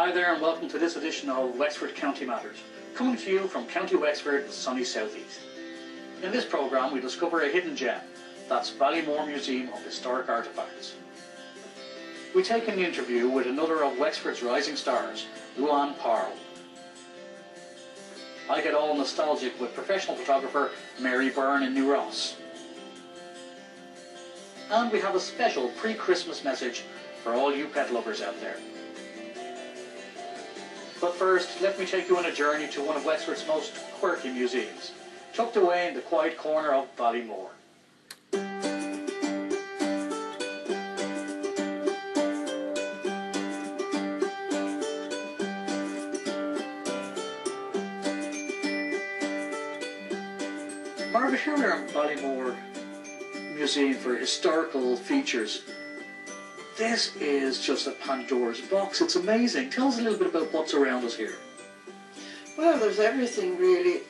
Hi there and welcome to this edition of Wexford County Matters, coming to you from County Wexford, the sunny southeast. In this programme we discover a hidden gem, that's Ballymore Museum of Historic Artefacts. We take an interview with another of Wexford's rising stars, Luan Parle. I get all nostalgic with professional photographer Mary Byrne in New Ross. And we have a special pre-Christmas message for all you pet lovers out there. But first, let me take you on a journey to one of Wexford's most quirky museums, tucked away in the quiet corner of Ballymore. Margaret, here we are in Ballymore Museum for Historical Features. This is just a Pandora's box. It's amazing. Tell us a little bit about what's around us here. Well, there's everything really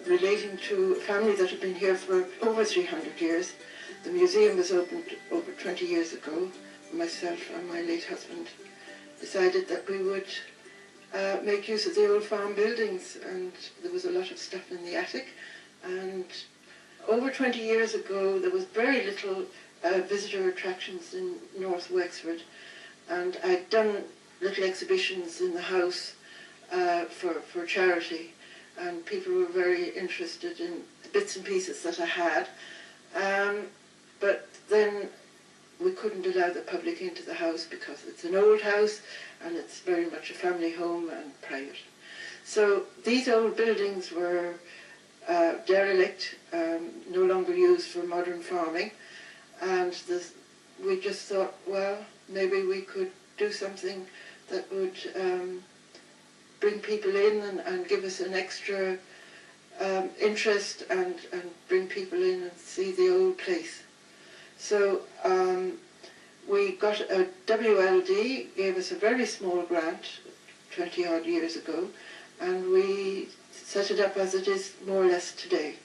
relating to a family that have been here for over 300 years. The museum was opened over 20 years ago. Myself and my late husband decided that we would make use of the old farm buildings, and there was a lot of stuff in the attic. And over 20 years ago, there was very little visitor attractions in North Wexford, and I'd done little exhibitions in the house for charity, and people were very interested in the bits and pieces that I had, but then we couldn't allow the public into the house because it's an old house and it's very much a family home and private. So these old buildings were derelict, no longer used for modern farming, and we just thought, well, maybe we could do something that would bring people in and give us an extra interest and bring people in and see the old place. So we got a WLD, gave us a very small grant 20 odd years ago, and we set it up as it is more or less today.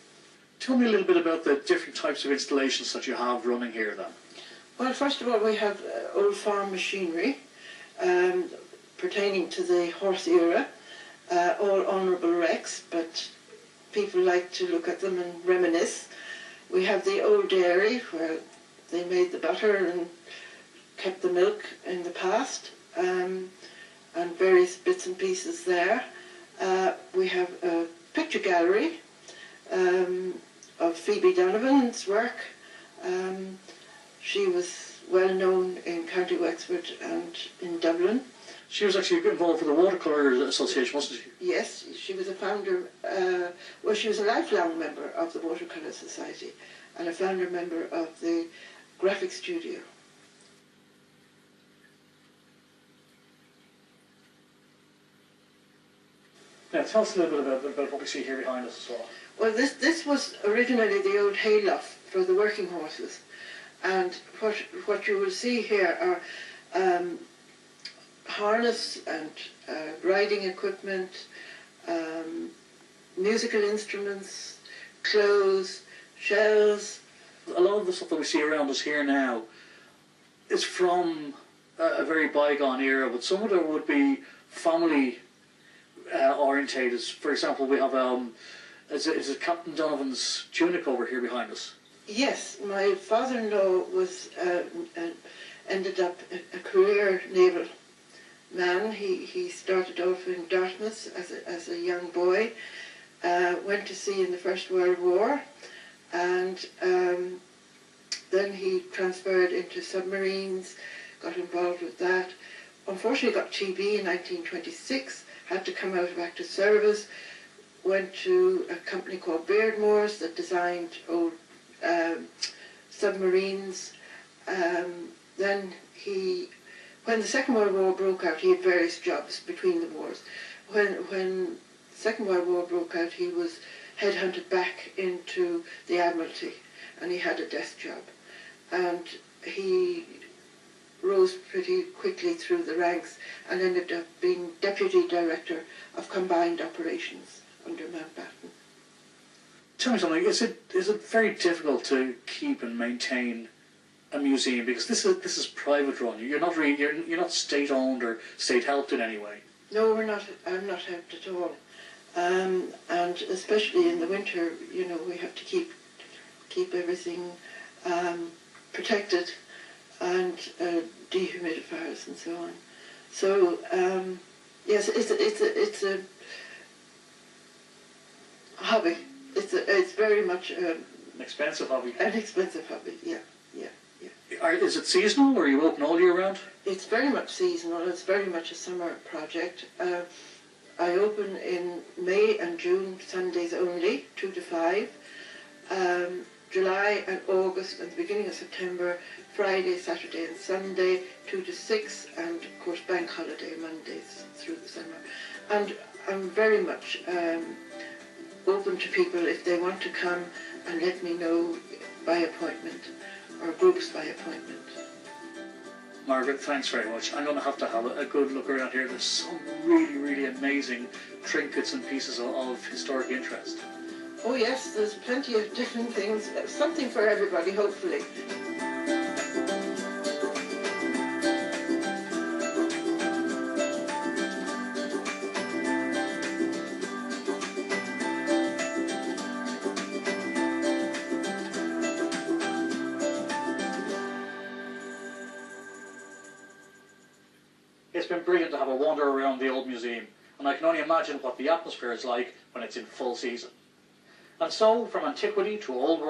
Tell me a little bit about the different types of installations that you have running here then. Well, first of all, we have old farm machinery pertaining to the horse era, all honourable wrecks, but people like to look at them and reminisce. We have the old dairy where they made the butter and kept the milk in the past, and various bits and pieces there. We have a picture gallery of Phoebe Donovan's work. She was well known in County Wexford and in Dublin. She was actually involved with the Watercolour Association, wasn't she? Yes, she was a founder, well, she was a lifelong member of the Watercolour Society and a founder member of the Graphic Studio. Now, tell us a little bit about what we see here behind us as well. Well, this was originally the old hayloft for the working horses, and what you will see here are harness and riding equipment, musical instruments, clothes, shells. A lot of the stuff that we see around us here now is from a very bygone era, but some of it would be family orientated. For example, we have is it Captain Donovan's tunic over here behind us? Yes, my father-in-law was ended up a career naval man. He started off in Dartmouth as a young boy, went to sea in the First World War, and then he transferred into submarines, got involved with that. Unfortunately got TB in 1926, had to come out of active service, went to a company called Beardmore's that designed old submarines. Then when the Second World War broke out, he had various jobs between the wars. When the Second World War broke out, he was headhunted back into the Admiralty, and he had a desk job. And he rose pretty quickly through the ranks and ended up being Deputy Director of Combined Operations under Mountbatten. Tell me something, is it very difficult to keep and maintain a museum? Because this is private run. You're not really, you're not state owned or state helped in any way. No, we're not. I'm not helped at all. And especially in the winter, you know, we have to keep everything protected and dehumidifiers and so on. So yes, it's a hobby. It's very much An expensive hobby. an expensive hobby. Yeah. Is it seasonal, or are you open all year round? It's very much seasonal. It's very much a summer project. I open in May and June, Sundays only, 2 to 5. July and August and the beginning of September, Friday, Saturday and Sunday, 2 to 6, and of course bank holiday Mondays through the summer. And I'm very much open to people if they want to come and let me know by appointment, or groups by appointment. Margaret, thanks very much. I'm going to have a good look around here. There's some really, really amazing trinkets and pieces of historic interest. Oh yes, there's plenty of different things, something for everybody, hopefully. It's been brilliant to have a wander around the old museum, and I can only imagine what the atmosphere is like when it's in full season. And so, from antiquity to old world